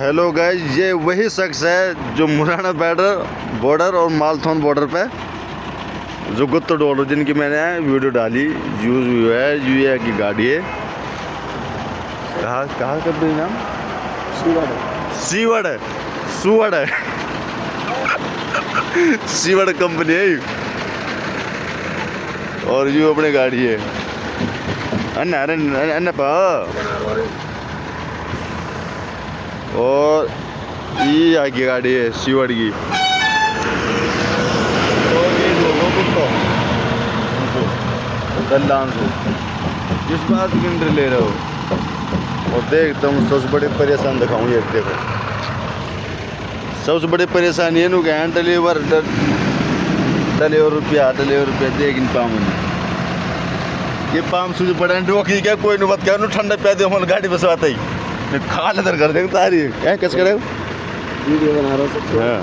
Hello guys, ये वही शख्स है जो मुराना बॉर्डर और मालथौन बॉर्डर पे जो गुत्तो डोलो जिनकी मैंने वीडियो डाली यूए की गाड़ी है। कहाँ कर दो नाम सीवड़ कंपनी है और यू अपनी गाड़ी है अन्ना अन्ना पा। और ये आगे गाड़ी है सीवड़ की। और ये दल्लान से किस बात की एंट्री ले रहे हो। और देख तुम सबसे बड़ी परेशान दिखाऊँ ये देखो, सबसे बड़ी परेशानी है नुक डिलीवर डले रुपया देख इन पाम ये पाम सूझ पड़े डोकी क्या कोई नहीं बात क्या ठंडा प्या दे गाड़ी बसवाता ही खा लेदर कर देंगे तारी क्या कैसे करे वीडियो बना रहा हूँ। हाँ